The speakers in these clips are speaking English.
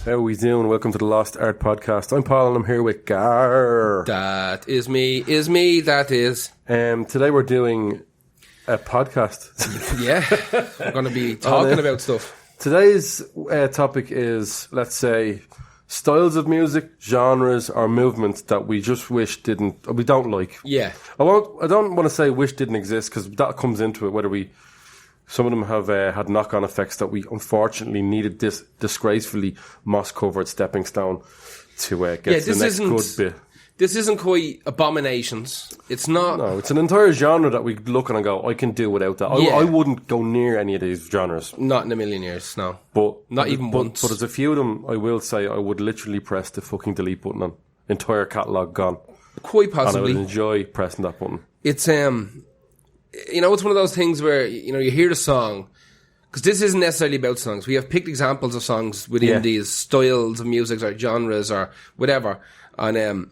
How are we doing? Welcome to the Lost Art Podcast. I'm Paul and I'm here with Gar. That is me, that is. Today we're doing a podcast. Yeah, we're going to be talking about stuff. Today's topic is, let's say, styles of music, genres, or movements that we just wish we don't like. Yeah. I don't want to say wish didn't exist, because that comes into it, some of them have had knock-on effects that we unfortunately needed this disgracefully moss-covered stepping stone to get to the next good bit. This isn't quite abominations. It's not. No, it's an entire genre that we look at and go, I can do without that. Yeah. I wouldn't go near any of these genres. Not in a million years, no. But not even once. But there's a few of them, I will say, I would literally press the fucking delete button on. Entire catalogue gone. Quite possibly. And I would enjoy pressing that button. It's, it's one of those things where, you hear the song, because this isn't necessarily about songs. We have picked examples of songs within these styles of music or genres or whatever. And,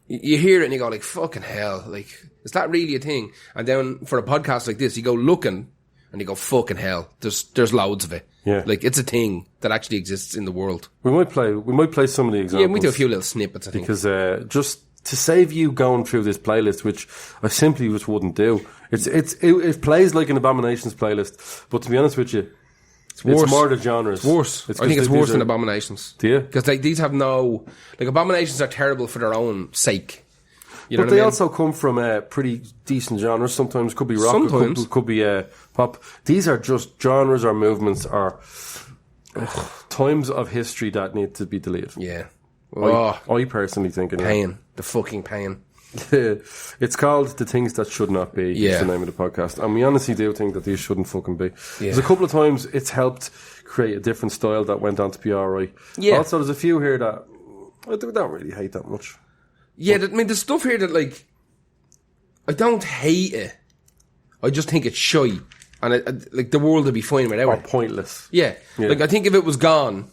you hear it and you go like, fucking hell, like, is that really a thing? And then for a podcast like this, you go looking and you go, fucking hell, there's loads of it. Yeah. Like, it's a thing that actually exists in the world. We might play some of the examples. Yeah, we do a few little snippets, I think. Because, just to save you going through this playlist, which I simply just wouldn't do. It plays like an Abominations playlist, but to be honest with you, it's more the genres. It's worse. I think it's worse than Abominations. Do you? Because these have no... Like, Abominations are terrible for their own sake. But they also come from pretty decent genres. Sometimes could be rock, sometimes. Could be pop. These are just genres or movements or times of history that need to be deleted. Yeah. I personally think... Pain. The fucking pain. It's called The Things That Should Not Be. Yeah. Is the name of the podcast. And we honestly do think that these shouldn't fucking be. Yeah. There's a couple of times it's helped create a different style that went on to be alright. Yeah. Also, there's a few here that I don't really hate that much. Yeah, there's stuff here that, like, I don't hate it. I just think it's shy. And, like, the world would be fine without it. Or pointless. Yeah. Like, I think if it was gone,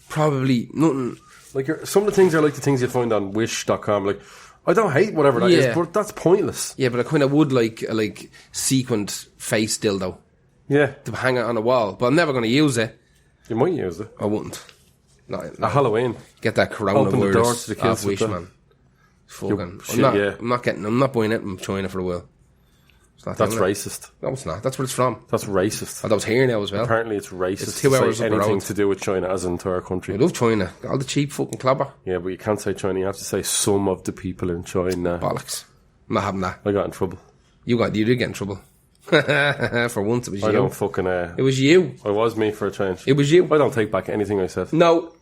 probably nothing. Like, some of the things are like the things you'd find on wish.com. Like, I don't hate whatever that is, but that's pointless. Yeah, but I kind of would like a sequined face dildo. Yeah. To hang it on a wall. But I'm never going to use it. You might use it. I wouldn't. No. At Halloween. Get that coronavirus. Open the doors to the kids. Wish, man. Fucking. I'm not buying it from China for a while. That's racist. No, it's not. That's where it's from. That's racist. And I was here now as well. Apparently it's racist. It's 2 hours up the road. Anything to do with China as an entire country. I love China. All the cheap fucking clobber. Yeah, but you can't say China. You have to say some of the people in China. Bollocks. I'm not having that. I got in trouble. You did get in trouble. For once it was you. I don't fucking... it was you. It was me for a change. It was you. I don't take back anything I said. No.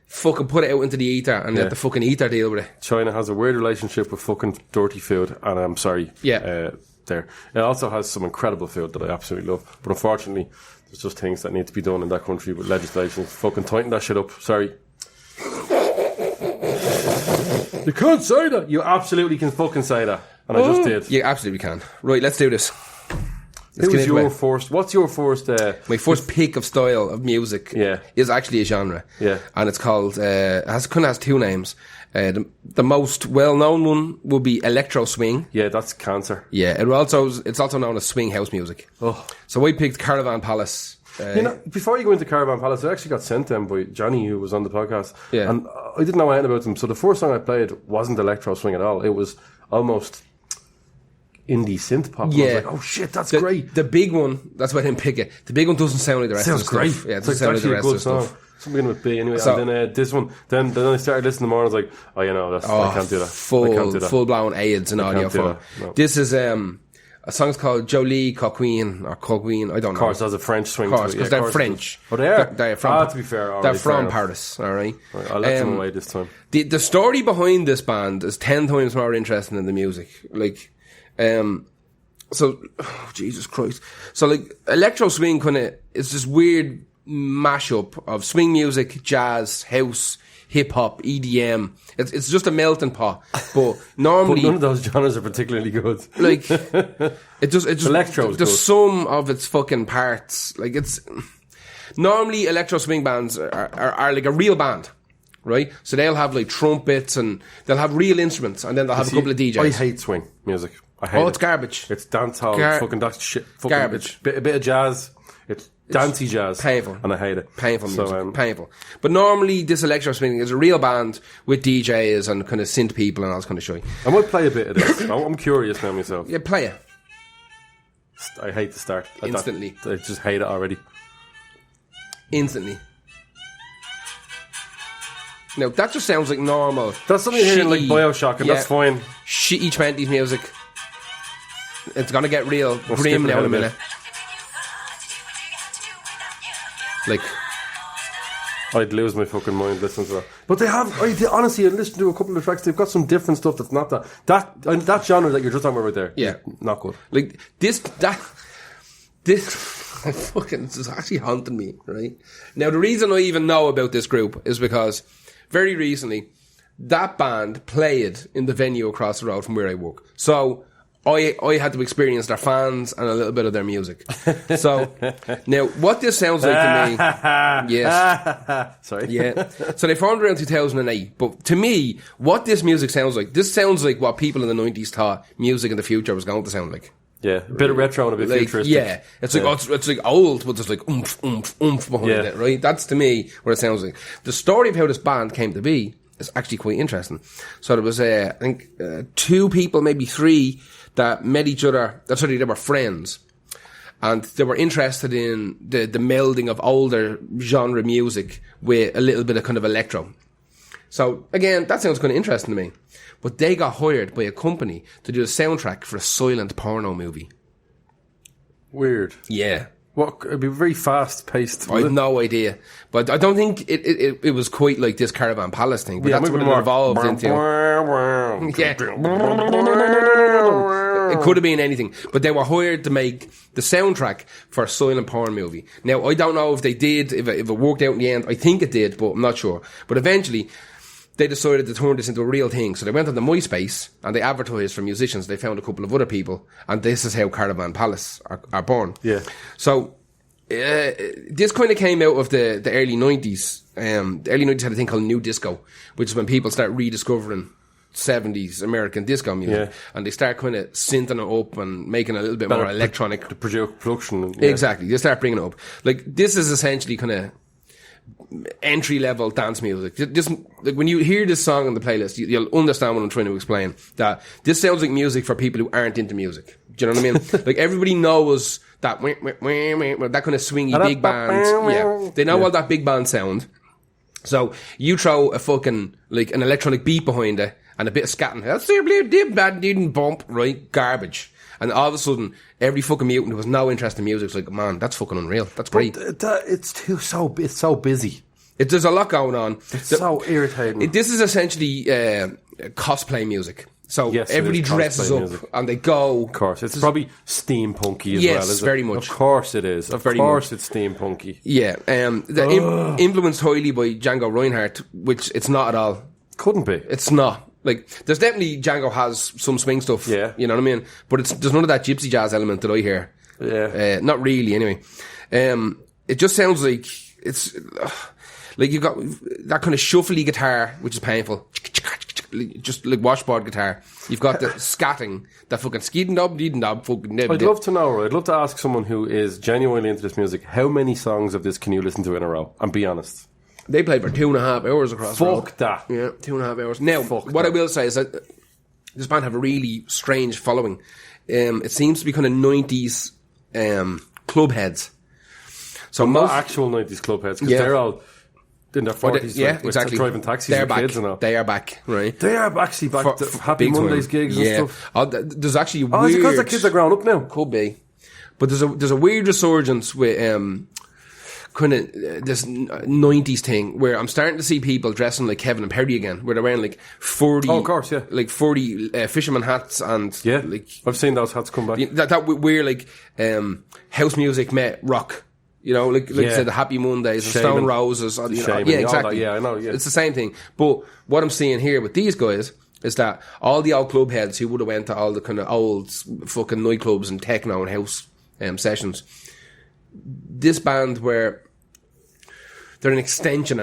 Fucking put it out into the ether and let the fucking ether deal with it. China has a weird relationship with fucking dirty food, and I'm sorry. Yeah. There. It also has some incredible food that I absolutely love. But unfortunately, there's just things that need to be done in that country with legislation. Fucking tighten that shit up. Sorry. You can't say that. You absolutely can fucking say that. And I just did. You absolutely can. Right, let's do this. What's your first... My first pick of style of music is actually a genre. Yeah. And it's called... it has two names. The most well-known one would be electro swing. Yeah, that's cancer. Yeah, it's also known as swing house music. Oh. So I picked Caravan Palace. Before you go into Caravan Palace, I actually got sent them by Johnny, who was on the podcast. Yeah. And I didn't know anything about them. So the first song I played wasn't electro swing at all. It was almost indie synth pop. Yeah. I was like, oh shit, that's great. The big one, that's why I didn't pick it. The big one doesn't sound like the rest of the great. stuff. Yeah, it doesn't sound like the rest of the stuff. Something with B anyway. So, and then this one, then I started listening more. I was like, I can't do that. Full blown AIDS and audio form. No. This is a song's called Jolie Coquine or Coquine. I don't know. Of course, there's a French swing. Of course, because they're French. Oh, they are. They're from. To be fair, they're from Paris. All right. I'll let them away this time. The story behind this band is 10 times more interesting than the music. Like, Jesus Christ. So like, electro swing it's this weird mashup of swing music, jazz, house, hip hop, EDM. It's just a melting pot. But normally, but none of those genres are particularly good. Like, it just electro. The sum of its fucking parts. Like, it's normally electro swing bands are like a real band, right? So they'll have like trumpets and they'll have real instruments, and then they'll have a couple of DJs. I hate swing music. I hate it's garbage. It's dancehall. Fucking that's shit. Fucking Garbage. A bit of jazz. It's dancey jazz. Painful. And I hate it. Painful music. Painful. But normally, this electro spinning is a real band with DJs and kind of synth people and all this kind of shit. I might play a bit of this. I'm curious now myself. Yeah, play it. I hate the start. Instantly. I just hate it already. Instantly. Now, that just sounds like normal. That's something here like Bioshock, and that's fine. Shitty 20s music. It's gonna get real grim now in a minute. Like, I'd lose my fucking mind listening to that. But they have, honestly, I listened to a couple of tracks, they've got some different stuff that's not that. That genre that you're just talking about right there. Yeah. Not good. Like, this, fucking, this is actually haunting me, right? Now, the reason I even know about this group is because very recently, that band played in the venue across the road from where I work. So, I had to experience their fans and a little bit of their music. So, now, what this sounds like to me... Yes. Sorry. Yeah. So they formed around 2008. But to me, what this music sounds like, this sounds like what people in the 90s thought music in the future was going to sound like. Yeah, a bit of retro and a bit futuristic. Yeah, it's like it's like old, but there's like oomph behind it, right? That's to me what it sounds like. The story of how this band came to be is actually quite interesting. So there was, I think, 2 people, maybe 3, that met each other. That's they were friends, and they were interested in the melding of older genre music with a little bit of kind of electro. So again, that sounds kind of interesting to me. But they got hired by a company to do the soundtrack for a silent porno movie. Weird. Yeah. What? It'd be very fast paced. I have no idea, but I don't think it was quite like this Caravan Palace thing. But that's what it evolved into. Yeah. It could have been anything, but they were hired to make the soundtrack for a silent porn movie. Now, I don't know if they did, if it worked out in the end. I think it did, but I'm not sure. But eventually, they decided to turn this into a real thing. So they went on the MySpace and they advertised for musicians. They found a couple of other people, and this is how Caravan Palace are born. Yeah. So this kind of came out of the early 90s. The early 90s had a thing called New Disco, which is when people start rediscovering 70s American disco music, and they start kind of synthing it up and making it a little bit more electronic. The production. Yeah. Exactly. They start bringing it up. Like, this is essentially kind of entry-level dance music. Just, like, when you hear this song on the playlist, you'll understand what I'm trying to explain. That this sounds like music for people who aren't into music. Do you know what I mean? Like, everybody knows that that kind of swingy big band. Yeah, they know all that big band sound. So you throw a fucking, like, an electronic beat behind it and a bit of scatting. That's didn't bump, right? Garbage. And all of a sudden, every fucking mutant who has no interest in music is like, man, that's fucking unreal. That's great. It's so busy. There's a lot going on. It's so irritating. This is essentially cosplay music. So everybody dresses up music. And they go. Of course. It's probably steampunky as well, yes, very much. Of course it is. Of course it's steampunky. Yeah. Influenced highly by Django Reinhardt, which it's not at all. Couldn't be. It's not. Like, there's definitely, Django has some swing stuff. Yeah. You know what I mean? But there's none of that gypsy jazz element that I hear. Yeah. Not really, anyway. It just sounds like it's, like you've got that kind of shuffly guitar, which is painful. Just like washboard guitar. You've got the scatting, that fucking skeeding dob, deeding dob, fucking I'd love to know, I'd love to ask someone who is genuinely into this music, how many songs of this can you listen to in a row? And be honest. They played for 2.5 hours across the road. Fuck that. Yeah, 2.5 hours. Now, what I will say is that this band have a really strange following. It seems to be kind of 90s club heads. So most actual 90s club heads, because they're all in their 40s, exactly. Driving taxis they're with back. Kids and all. They are back, right? They are actually back to Happy Mondays gigs and stuff. There's actually weird... Oh, is it because the kids are grown up now? Could be. But there's a weird resurgence with... kind of this 90s thing where I'm starting to see people dressing like Kevin and Perry again, where they're wearing like 40, of course, like 40 fisherman hats and like I've seen those hats come back. That we're like house music met rock, you know, like you said, the Happy Mondays, and Stone Roses, exactly. Yeah, I know. Yeah, it's the same thing. But what I'm seeing here with these guys is that all the old club heads who would have went to all the kind of old fucking nightclubs and techno and house sessions. This band where they're a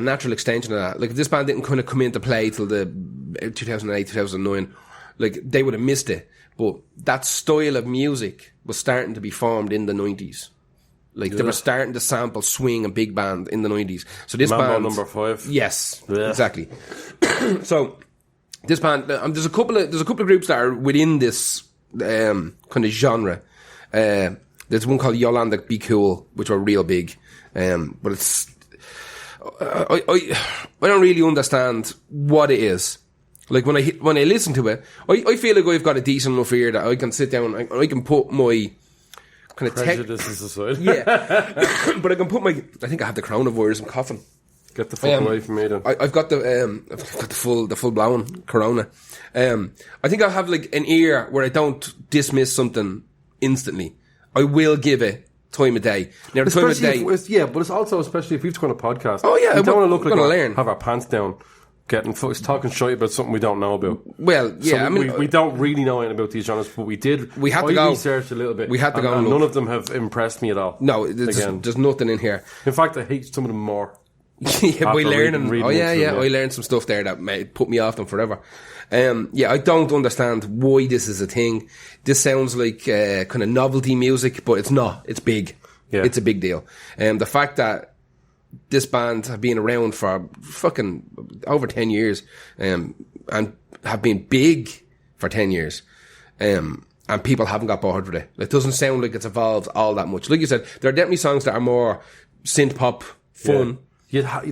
natural extension of that. Like, this band didn't kind of come into play till the 2008, 2009. Like, they would have missed it. But that style of music was starting to be formed in the 90s. Like, they were starting to sample swing and big band in the 90s. So this Mambo band... number 5. Yes, exactly. So, this band... there's a couple of groups that are within this kind of genre. There's one called Yolanda Be Cool, which are real big. But it's... I don't really understand what it is. Like, when I listen to it, I feel like I've got a decent enough ear that I can sit down and I can put my... kind of prejudices aside. Yeah. But I can put my... I think I have the coronavirus. I'm coughing. Get the fuck away from me then. I've got the full blown corona. I think I'll have like an ear where I don't dismiss something instantly. I will give it time of day. Now the time of day... but it's also especially if we've to go on a podcast. Oh yeah. We don't want to look like have our pants down. Talking shit about something we don't know about. Well, yeah, so we don't really know anything about these genres, but we did. We had to go research a little bit. We had to go and none of them have impressed me at all. No, there's nothing in here. In fact, I hate some of them more. Yeah, we learning. I learned some stuff there that may put me off them forever. I don't understand why this is a thing. This sounds like kind of novelty music, but it's not. It's big. Yeah. It's a big deal. The fact that this band have been around for fucking over 10 years, and have been big for 10 years, and people haven't got bored with it. It doesn't sound like it's evolved all that much. Like you said, there are definitely songs that are more synth pop, fun. Yeah.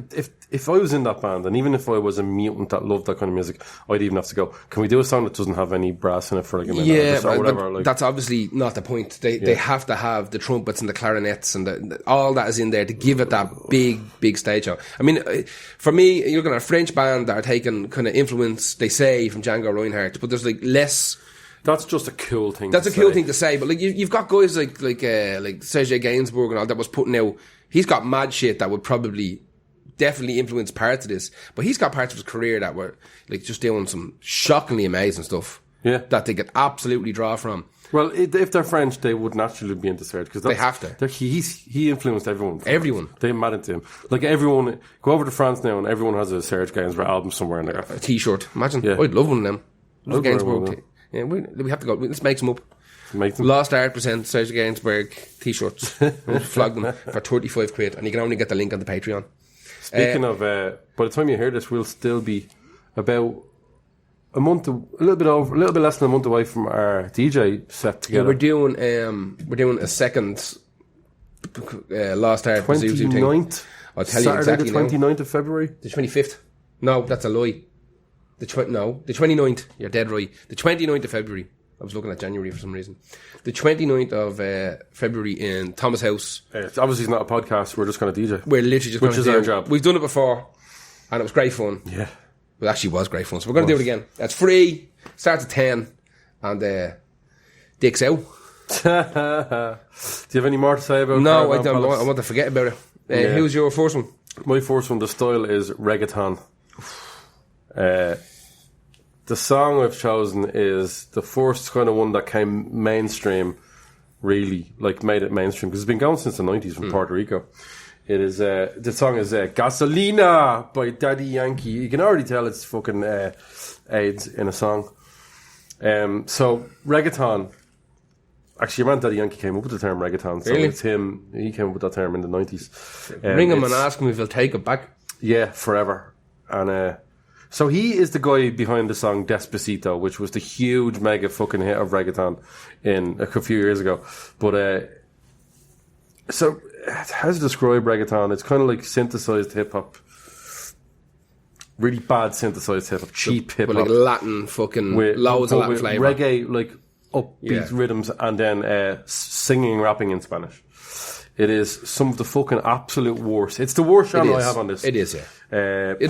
If I was in that band, and even if I was a mutant that loved that kind of music, I'd even have to go, can we do a song that doesn't have any brass in it for like a minute or whatever? But that's obviously not the point. They have to have the trumpets and the clarinets and all that is in there to give it that big stage show. I mean, for me, you're looking at a French band that are taking kind of influence, they say, from Django Reinhardt, but there's like less... That's just a cool thing. That's a cool thing to say, but like you've got guys like Serge Gainsbourg and all that was putting out... He's got mad shit that would probably... definitely influenced parts of this, but he's got parts of his career that were like just doing some shockingly amazing stuff. Yeah, that they could absolutely draw from. Well, if they're French, they would naturally be into Serge because they have to. He influenced everyone. Everyone, they mad into him. Like everyone, go over to France now, and everyone has a Serge Gainsbourg album somewhere in there. A T-shirt. Imagine. Yeah. I'd love one of them. Love Gainsbourg. Yeah, we have to go. Let's make them up. Lost Art presents Serge Gainsbourg T-shirts. Flog them for £35, and you can only get the link on the Patreon. Speaking of, by the time you hear this, we'll still be about a little bit less than a month away from our DJ set together. Yeah, we're doing a second Lost Art 29th. I'll tell you exactly. The 29th of February. The 25th. No, that's a lie. The 29th. You're dead right. The 29th of February. I was looking at January for some reason. The 29th of February in Thomas House. Obviously, it's not a podcast. We're just going to DJ. We're literally just going to do it. Which is our job. We've done it before, and it was great fun. Yeah. It actually was great fun. So we're going to do it again. It's free. Starts at 10. And Dick's out. Do you have any more to say about it? No, I don't. I want to forget about it. Who's your first one? My first one, the style is reggaeton. The song I've chosen is the first kind of one that came mainstream, really, like made it mainstream, because it's been going since the 90s from Puerto Rico. It is, the song is Gasolina by Daddy Yankee. You can already tell it's fucking AIDS in a song. So, reggaeton. Actually, your man Daddy Yankee came up with the term reggaeton. So really? It's him. He came up with that term in the 90s. Ring him and ask him if he'll take it back. Yeah, forever. And, so he is the guy behind the song Despacito, which was the huge mega fucking hit of reggaeton in a few years ago. But so how to describe reggaeton? It's kind of like synthesized hip hop, really bad synthesized hip hop, cheap hip hop, like Latin fucking with loads of Latin flavor, reggae like upbeat rhythms, and then singing, rapping in Spanish. It is some of the fucking absolute worst. It's the worst genre I have on this. It is, yeah. It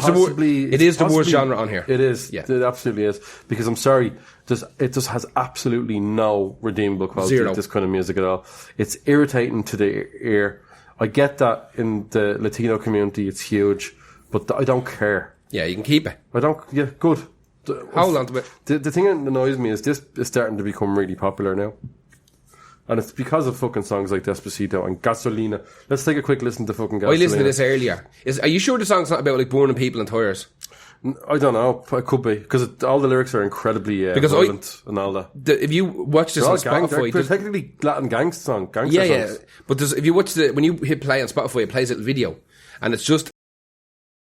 is the worst genre on here. It is. Yeah. It absolutely is. Because I'm sorry, it just has absolutely no redeemable quality. Zero. This kind of music at all. It's irritating to the ear. I get that in the Latino community, it's huge, but I don't care. Yeah, you can keep it. Good. Hold on to it. The thing that annoys me is this is starting to become really popular now. And it's because of fucking songs like Despacito and Gasolina. Let's take a quick listen to fucking Gasolina. I listened to this earlier. Are you sure the song's not about like burning people and tires? I don't know. It could be because all the lyrics are incredibly violent and all that. If you watch this on Spotify, they're technically Latin gangster songs. But if you watch when you hit play on Spotify, it plays a little video, and it's just